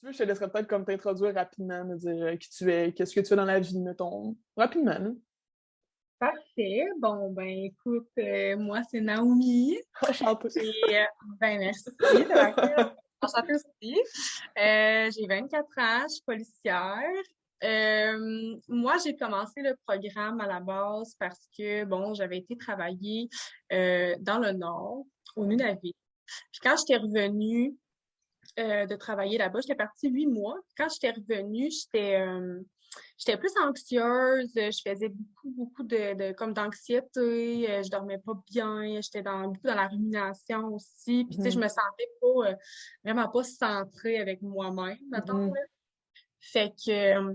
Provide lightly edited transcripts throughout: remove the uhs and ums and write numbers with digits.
tu veux, je te laisserai peut-être comme t'introduire rapidement, me dire qui tu es, qu'est-ce que tu fais dans la vie, mettons. Rapidement, là. Parfait. Bon, ben écoute, moi, c'est Naomi. Enchantée. Ben merci de l'accueil. Enchantée aussi. J'ai 24 ans, je suis policière. Moi, j'ai commencé le programme à la base parce que, bon, j'avais été travailler dans le Nord, au Nunavut. Puis quand j'étais revenue de travailler là-bas, j'étais partie 8 mois. Quand j'étais revenue, j'étais plus anxieuse, je faisais beaucoup comme d'anxiété, je dormais pas bien, j'étais beaucoup dans la rumination aussi. Puis tu sais, je Mhm. me sentais pas vraiment pas centrée avec moi-même, mettons, Mhm. là. Fait que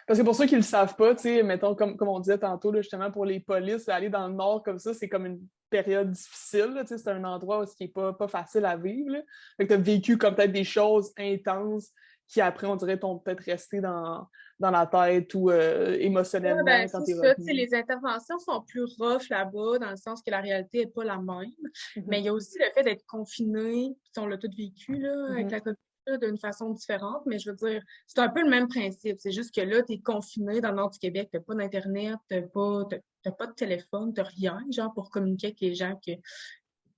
Parce que pour ceux qui le savent pas, tu sais, mettons, comme on disait tantôt, là, justement, pour les polices, aller dans le nord comme ça, c'est comme une période difficile, là, tu sais, c'est un endroit où ce pas facile à vivre, là. Fait que t'as vécu comme peut-être des choses intenses qui, après, on dirait, t'ont peut-être resté dans la tête ou ouais, ben émotionnellement quand c'est t'es ça, tu sais, revenu. les interventions sont plus rough là-bas, dans le sens que la réalité est pas la même. Mais Mhm. il y a aussi le fait d'être confiné, puis on l'a tout vécu là, avec Mhm. la COVID là, d'une façon différente, mais je veux dire, c'est un peu le même principe. C'est juste que là, tu es confiné dans le nord du Québec, t'as pas d'Internet, t'as pas de téléphone, t'as rien, genre, pour communiquer avec les gens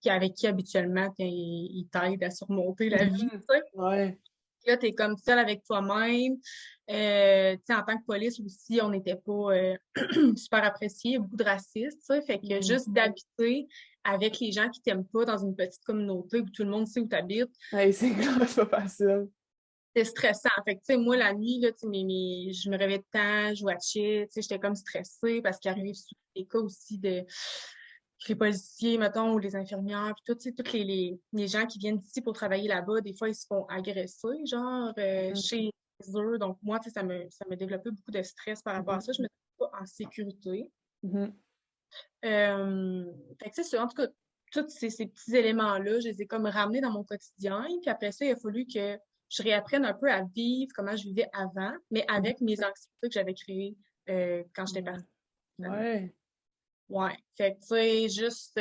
avec qui habituellement ils t'aident à surmonter la vie, Mhm. tu sais. Ouais. Là, t'es comme seul avec toi-même. Tu sais, en tant que police aussi, on n'était pas super appréciés, beaucoup de racistes, tu sais. Fait que Mhm. juste d'habiter avec les gens qui t'aiment pas dans une petite communauté où tout le monde sait où t'habites, Ouais, c'est grave, c'est pas facile. c'est stressant. Fait que, tu sais, moi, la nuit, là, tu sais, je me réveillais de temps, je watchais, tu sais, j'étais comme stressée parce qu'il arrivait souvent des cas aussi de que les policiers, mettons, ou les infirmières, puis tout, tu sais, tous les gens qui viennent d'ici pour travailler là-bas, des fois, ils se font agresser, genre, Mhm. chez eux. Donc, moi, tu sais, ça me développé beaucoup de stress par rapport à Mhm. ça. Je me sentais pas en sécurité. Mhm. Fait que, tu sais, en tout cas, tous ces petits éléments-là, je les ai comme ramenés dans mon quotidien. Puis après ça, il a fallu que je réapprenne un peu à vivre comment je vivais avant, mais avec mes anxiétés que j'avais créées quand j'étais Mhm. partie, finalement. Ouais. Ouais. Fait que, tu sais, juste,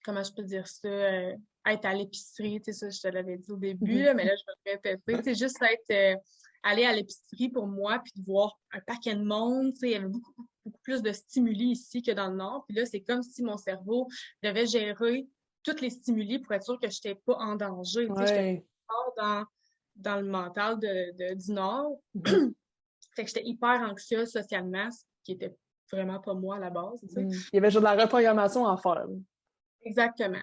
comment je peux dire ça, être à l'épicerie, tu sais, ça, je te l'avais dit au début, Mhm. là, mais là, je vais le répéter, tu sais, juste être, aller à l'épicerie pour moi, puis de voir un paquet de monde, tu sais, il y avait beaucoup plus de stimuli ici que dans le Nord, puis là, c'est comme si mon cerveau devait gérer tous les stimuli pour être sûr que je n'étais pas en danger, tu sais, j'étais Ouais. pas dans le mental du Nord, Mhm. fait que j'étais hyper anxieuse socialement, ce qui était vraiment pas moi à la base, tu sais. Mhm. Il y avait genre de la reprogrammation à faire. Exactement.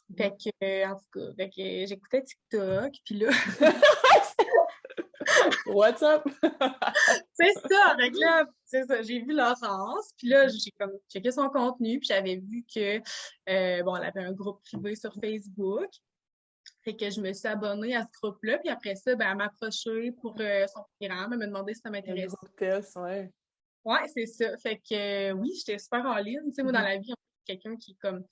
Mhm. Fait que, en tout cas, fait que j'écoutais TikTok, puis là, What's up? c'est ça, fait que là, c'est ça, j'ai vu Laurence, puis là, j'ai comme checké son contenu, puis j'avais vu que, bon, elle avait un groupe privé sur Facebook, fait que je me suis abonnée à ce groupe-là, puis après ça, ben, elle m'a approché pour son programme, elle m'a demandé si ça Un m'intéressait. groupe test, ouais. Ouais, c'est ça, fait que, oui, j'étais super en ligne, tu sais, moi, dans Mhm. la vie, quelqu'un qui est comme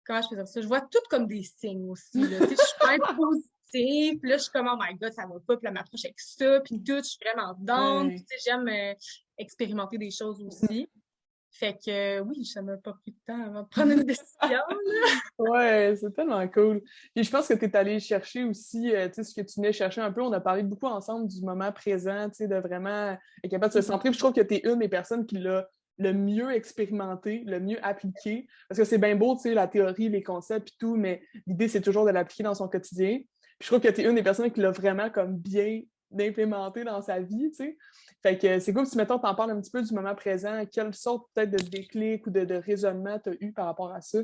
comment je peux dire ça? Je vois tout comme des signes aussi, là. Tu sais, je suis pas positive, puis là, je suis comme, oh my God, ça va pas, puis là, m'approche avec ça, puis tout, je suis vraiment down, puis Ouais. tu sais, j'aime expérimenter des choses aussi. Fait que, oui, ça m'a pas pris de temps avant de prendre une décision, là. Ouais, c'est tellement cool. Puis je pense que tu es allé chercher aussi, tu sais, ce que tu venais chercher un peu. On a parlé beaucoup ensemble du moment présent, tu sais, de vraiment être capable de se centrer. Puis je trouve que tu es une des personnes qui l'a le mieux expérimenté, le mieux appliqué. Parce que c'est bien beau, tu sais, la théorie, les concepts et tout, mais l'idée, c'est toujours de l'appliquer dans son quotidien. Puis je trouve que tu es une des personnes qui l'a vraiment comme bien implémenté dans sa vie, tu sais. Fait que c'est cool si, mettons, t'en parles un petit peu du moment présent, quelle sorte peut-être de déclic ou de raisonnement tu as eu par rapport à ça?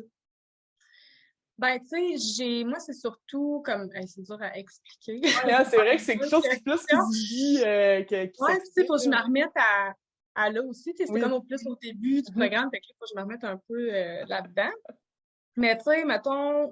Ben, tu sais, moi, c'est surtout comme, c'est dur à expliquer. Ouais, hein, c'est vrai que c'est quelque Bonne chose qui plus qui question. se vit qui Ouais, puis tu sais, s'explique, faut que je là. me remette à là aussi. Tu sais, c'était comme Oui. au plus au début du Mhm. programme, fait que là, faut que je me remette un peu là-dedans. Mais tu sais, mettons,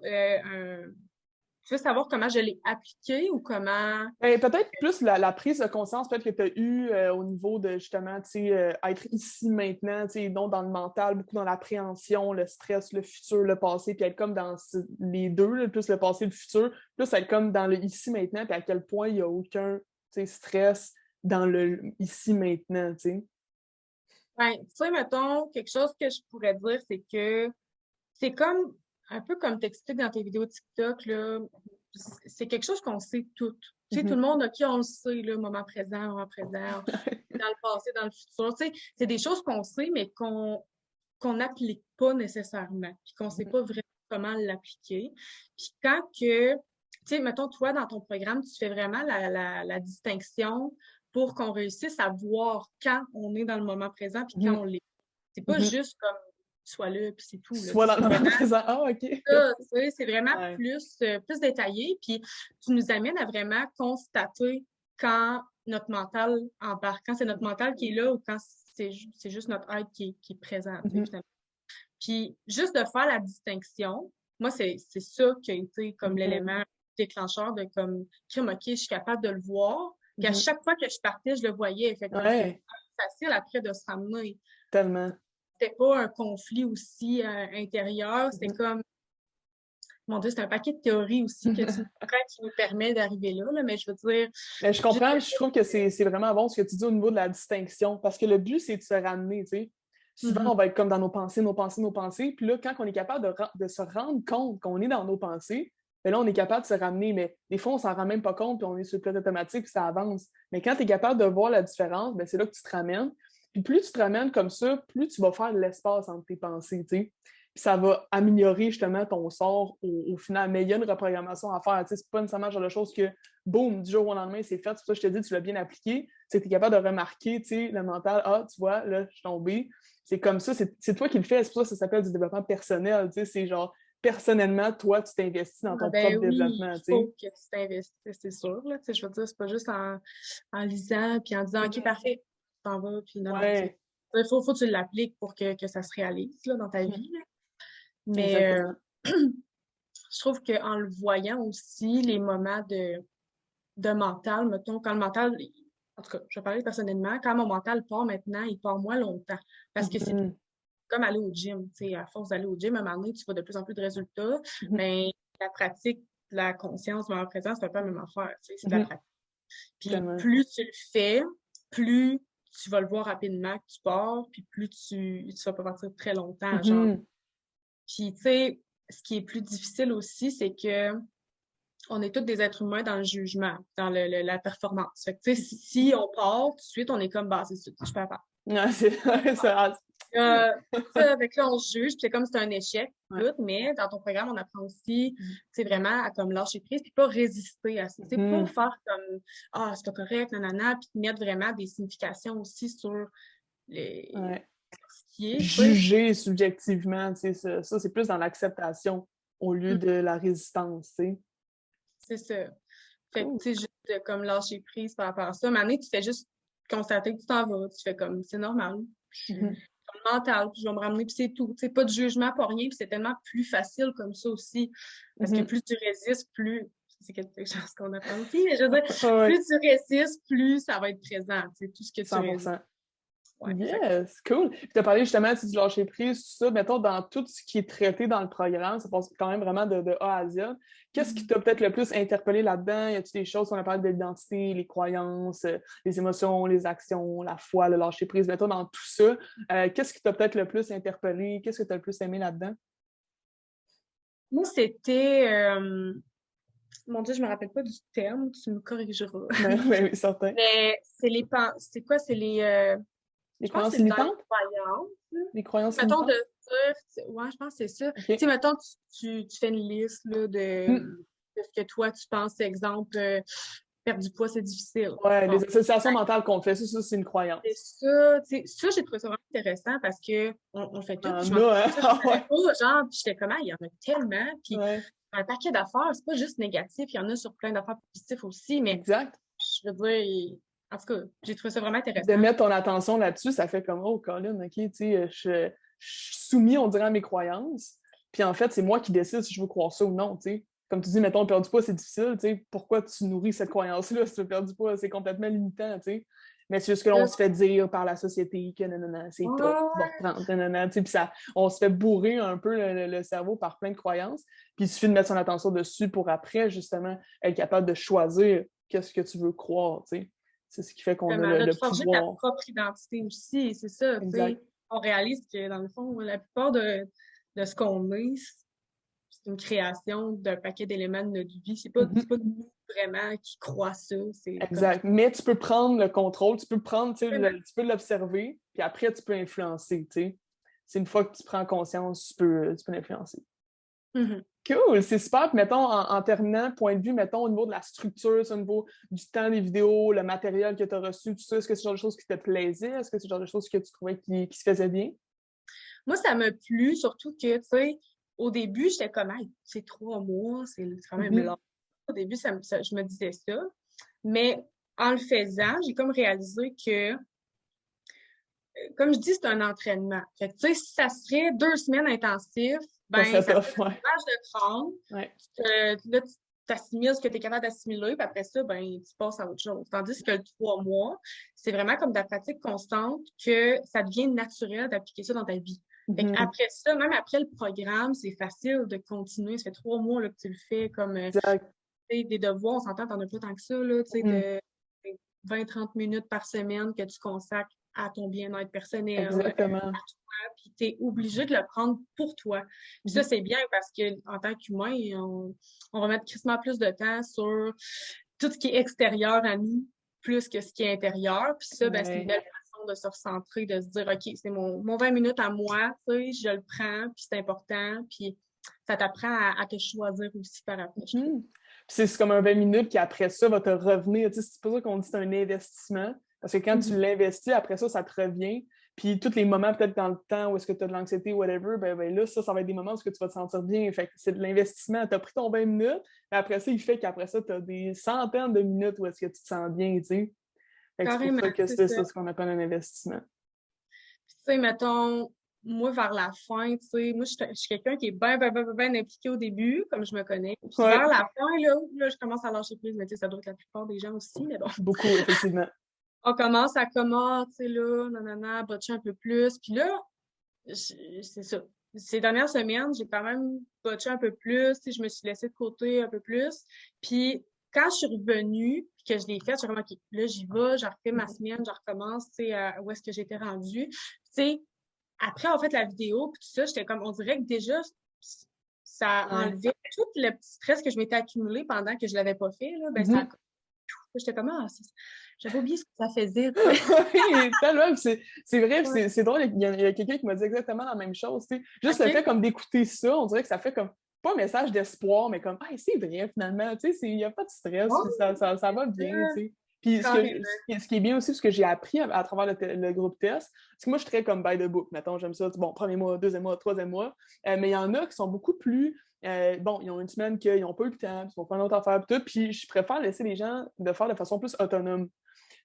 tu veux savoir comment je l'ai appliqué ou comment. Ben, peut-être plus la prise de conscience peut-être que tu as eu au niveau de justement tu sais, être ici maintenant, tu sais, non dans le mental, beaucoup dans l'appréhension, le stress, le futur, le passé, puis être comme dans les deux, là, plus le passé et le futur, plus être comme dans le ici maintenant, puis à quel point il n'y a aucun tu sais, stress dans le ici maintenant, tu sais. Ben, tu sais, mettons, quelque chose que je pourrais dire, c'est que c'est comme un peu comme t'expliques dans tes vidéos TikTok, là. c'est quelque chose qu'on sait toutes. Tu sais, tout le monde, OK, on le sait, là, moment présent, dans le passé, dans le futur. Tu sais, c'est des choses qu'on sait, mais qu'on n'applique pas nécessairement, puis qu'on ne sait pas vraiment comment l'appliquer. Puis quand que, tu sais, mettons, toi, dans ton programme, tu fais vraiment la distinction pour qu'on réussisse à voir quand on est dans le moment présent, puis quand on l'est. C'est pas juste comme sois là, puis c'est tout. Là. Soit dans le moment présent. Ah, OK. Ça, c'est vraiment plus détaillé, puis tu nous amènes à vraiment constater quand notre mental embarque, quand c'est notre mental qui est là ou quand c'est juste notre être qui est présent. Finalement. Puis juste de faire la distinction, moi, c'est ça qui a été comme l'élément déclencheur de comme, OK, je suis capable de le voir. Puis à chaque fois que je partais, je le voyais. Fait que c'est facile après de se ramener. Tellement. C'était pas un conflit aussi intérieur. C'était comme, mon Dieu, c'est un paquet de théories aussi que qui nous permet d'arriver là, mais je veux dire... Mais je comprends, je trouve que c'est vraiment bon ce que tu dis au niveau de la distinction, parce que le but, c'est de se ramener, tu sais. Souvent, on va être comme dans nos pensées, puis là, quand on est capable de se rendre compte qu'on est dans nos pensées, bien là, on est capable de se ramener, mais des fois, on s'en rend même pas compte, puis on est sur le pilote automatique, puis ça avance. Mais quand tu es capable de voir la différence, bien, c'est là que tu te ramènes. Puis plus tu te ramènes comme ça, plus tu vas faire de l'espace entre tes pensées, tu sais. Puis ça va améliorer justement ton sort au final. Mais il y a une reprogrammation à faire. Tu sais, c'est pas nécessairement le genre de choses que, boum, du jour au lendemain, c'est fait. C'est pour ça que je te dis, tu l'as bien appliqué. Tu es capable de remarquer, tu sais, le mental. Ah, tu vois, là, je suis tombée. C'est comme ça, c'est toi qui le fais. C'est pour ça que ça s'appelle du développement personnel. Tu sais, c'est genre, personnellement, toi, tu t'investis dans ton propre développement. Il faut que tu t'investisses, c'est sûr. Là, je veux dire, c'est pas juste en lisant puis en disant, OK, parfait, tu t'en vas, puis non, il faut que tu l'appliques pour que ça se réalise là, dans ta vie. Là. Mais je trouve qu'en le voyant aussi, les moments de mental, mettons, quand le mental, en tout cas, je vais parler personnellement, quand mon mental part maintenant, il part moins longtemps. Parce que c'est comme aller au gym. Tu sais, à force d'aller au gym, à un moment donné, tu vois de plus en plus de résultats. Mais la pratique, la conscience, le moment présent, c'est un peu la même affaire. Tu sais, c'est de la pratique. Puis plus tu le fais, plus tu vas le voir rapidement que tu pars, puis plus tu vas pas partir très longtemps. Genre. Puis, tu sais, ce qui est plus difficile aussi, c'est que on est tous des êtres humains dans le jugement, dans la performance. Fait que, tu sais, si on part tout de suite, on est comme, bah, c'est ça, je peux pas. Ouais, c'est ça. Avec là, on se juge, puis c'est comme si c'est un échec, mais dans ton programme, on apprend aussi, c'est vraiment à comme lâcher prise, puis pas résister à ça. C'est pas faire comme, ah, c'est pas correct, nanana, puis mettre vraiment des significations aussi sur les... Juger subjectivement, tu sais, ça c'est plus dans l'acceptation au lieu de la résistance, tu sais. C'est ça. Fait que, tu sais, juste comme lâcher prise par rapport à ça. Mais année, tu fais juste constater que tu t'en vas. Tu fais comme, c'est normal. Je suis mental, puis je vais me ramener, puis c'est tout. Tu sais, pas de jugement, pas rien, puis c'est tellement plus facile comme ça aussi. Parce que plus tu résistes, plus... C'est quelque chose qu'on apprend aussi, mais je veux dire, plus tu résistes, plus ça va être présent. Tu sais, tout ce que tu 100%. résistes. Ouais, yes, cool. Puis tu as parlé justement du lâcher prise, tout ça. Mettons, dans tout ce qui est traité dans le programme, ça passe quand même vraiment de A à Z. Qu'est-ce qui t'a peut-être le plus interpellé là-dedans? Y a-t-il des choses, on a parlé de l'identité, les croyances, les émotions, les actions, la foi, le lâcher prise? Mettons, dans tout ça, qu'est-ce qui t'a peut-être le plus interpellé? Qu'est-ce que tu as le plus aimé là-dedans? Moi, c'était... Mon Dieu, je me rappelle pas du terme, tu me corrigeras. Oui, certain. Mais c'est les... C'est quoi? C'est les... Les croyances limitantes? Les croyances limitantes? Mettons de dire, ouais, je pense que c'est ça. Okay. Tu sais, mettons, tu fais une liste là, de ce que toi, tu penses, exemple, perdre du poids, c'est difficile. Ouais, les associations mentales qu'on fait, ça, c'est une croyance. C'est ça, tu sais, ça, j'ai trouvé ça vraiment intéressant parce qu'on fait tout. Genre, puis j'étais comment, il y en a tellement, puis un paquet d'affaires, c'est pas juste négatif, il y en a sur plein d'affaires positives aussi, mais exact. Je veux dire, en tout cas, j'ai trouvé ça vraiment intéressant. De mettre ton attention là-dessus, ça fait comme, oh, Colin, OK, tu sais, je suis soumis, on dirait, à mes croyances. Puis en fait, c'est moi qui décide si je veux croire ça ou non, tu sais. Comme tu dis, mettons, perdre du poids, c'est difficile, tu sais. Pourquoi tu nourris cette croyance-là si tu veux perdre du poids? C'est complètement limitant, tu sais. Mais c'est juste que l'on se fait dire par la société que non, c'est top, tu vas reprendre, tu sais. Puis ça, on se fait bourrer un peu le cerveau par plein de croyances. Puis il suffit de mettre son attention dessus pour après, justement, être capable de choisir qu'est-ce que tu veux croire, tu sais. C'est ce qui fait qu'on a le forger pouvoir. ta propre identité aussi, c'est ça. On réalise que, dans le fond, la plupart de ce qu'on est, une création d'un paquet d'éléments de notre vie. C'est pas nous vraiment qui croient ça. Exact. Mais tu peux prendre le contrôle, tu peux l'observer, puis après, tu peux influencer, tu sais. C'est une fois que tu prends conscience, tu peux l'influencer. Mm-hmm. Cool, c'est super. Puis mettons, en terminant, point de vue, mettons, au niveau de la structure, au niveau du temps des vidéos, le matériel que tu as reçu, tout ça, est-ce que c'est le genre de choses qui te plaisait? Est-ce que c'est le genre de choses que tu trouvais qui se faisaient bien? Moi, ça m'a plu, surtout que, tu sais, au début, j'étais comme, hey, c'est 3 mois, c'est quand même long. Au début, je me disais ça. Mais en le faisant, j'ai comme réalisé que, comme je dis, c'est un entraînement. Fait que, tu sais, si ça serait 2 semaines intensives, ben, ça serait dommage de prendre. Ouais. Là, tu t'assimiles ce que tu es capable d'assimiler, puis après ça, ben, tu passes à autre chose. Tandis que le 3 mois, c'est vraiment comme de la pratique constante que ça devient naturel d'appliquer ça dans ta vie. Fait après ça, même après le programme, c'est facile de continuer. Ça fait 3 mois là, que tu le fais comme des devoirs, on s'entend, t'en as pas tant que ça, là, de 20-30 minutes par semaine que tu consacres à ton bien-être personnel, exactement. À toi, puis tu es obligé de le prendre pour toi. Puis ça, c'est bien parce qu'en tant qu'humain, on va mettre crissement plus de temps sur tout ce qui est extérieur à nous, plus que ce qui est intérieur. Puis ça, ben, c'est une belle façon de se recentrer, de se dire, OK, c'est mon 20 minutes à moi, tu sais, je le prends, puis c'est important, puis ça t'apprend à te choisir aussi par après. C'est comme un 20 minutes qui, après ça, va te revenir. Tu sais, c'est pour ça qu'on dit que c'est un investissement. Parce que quand tu l'investis, après ça, ça te revient. Puis tous les moments, peut-être dans le temps où est-ce que tu as de l'anxiété ou whatever, ben là, ça va être des moments où tu vas te sentir bien. Fait que c'est de l'investissement. Tu as pris ton 20 minutes, mais après ça, il fait qu'après ça, tu as des centaines de minutes où est-ce que tu te sens bien, tu sais. Fait que c'est pour ça que c'est ça ce qu'on appelle un investissement. Tu sais, mettons, moi, vers la fin, tu sais, moi, je suis quelqu'un qui est bien impliqué au début, comme je me connais. Puis vers la fin, là, je commence à lâcher prise, mais tu sais, ça doit être la plupart des gens aussi, mais bon. Beaucoup, effectivement. On commence à comment, tu sais, là, nanana, botcher un peu plus. Puis là, c'est ça. Ces dernières semaines, j'ai quand même botché un peu plus, tu sais, je me suis laissée de côté un peu plus. Puis quand je suis revenue, puis que je l'ai fait, je suis comme, OK, là, j'y vais, je refais ma semaine, je recommence, tu sais, où est-ce que j'étais rendue. Tu sais, après, en fait, la vidéo, puis tout ça, j'étais comme, on dirait que déjà, ça enlevait tout le petit stress que je m'étais accumulé pendant que je l'avais pas fait, là. Ben, ça, j'étais comme, j'avais oublié ce que ça faisait. Oui, tellement. C'est vrai, c'est drôle. Il y a quelqu'un qui m'a dit exactement la même chose. T'sais. Juste le fait comme d'écouter ça, on dirait que ça fait comme pas un message d'espoir, mais comme c'est vrai finalement. Il n'y a pas de stress, ça va bien. T'sais. Puis ce qui est bien aussi, ce que j'ai appris à travers le groupe test, c'est que moi, je suis très comme by the book. Mettons, j'aime ça. Bon, premier mois, deuxième mois, troisième mois. Mais il y en a qui sont beaucoup plus. Bon, ils ont une semaine qu'ils n'ont pas eu le temps, ils vont faire une autre affaire, puis je préfère laisser les gens de faire de façon plus autonome.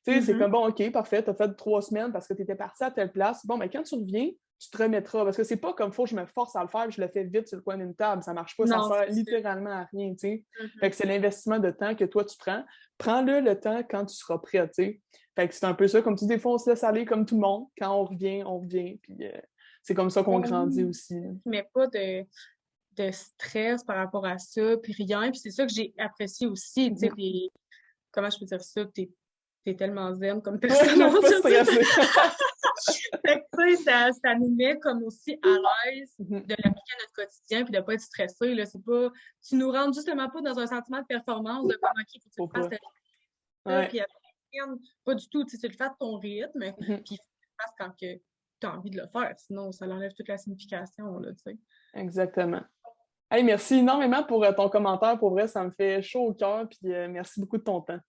Tu sais, c'est comme, bon, OK, parfait, t'as fait 3 semaines parce que t'étais parti à telle place. Bon, mais quand tu reviens, tu te remettras. Parce que c'est pas comme, faut que je me force à le faire, je le fais vite sur le coin d'une table. Ça marche pas, ça sert littéralement à rien, tu sais. Fait que c'est l'investissement de temps que toi, tu prends. Prends-le le temps quand tu seras prêt, tu sais. Fait que c'est un peu ça. Comme tu dis, des fois, on se laisse aller comme tout le monde. Quand on revient. Puis c'est comme ça qu'on grandit aussi. Mais pas de stress par rapport à ça, puis rien. Puis c'est ça que j'ai apprécié aussi, tu sais, comment je peux dire ça, t'es tellement zen comme personne. Pas stressé. Fait que, tu sais, ça nous met comme aussi à l'aise de l'appliquer à notre quotidien puis de pas être stressé, là. C'est pas, tu nous rentres justement pas dans un sentiment de performance de comme, OK, faut que tu le fasses puis pas du tout, tu sais, tu le fais à ton rythme, puis il faut que tu le fasses quand tu as envie de le faire, sinon ça enlève toute la signification, là, tu sais. Exactement. Hey, merci énormément pour ton commentaire. Pour vrai, ça me fait chaud au cœur. Puis merci beaucoup de ton temps.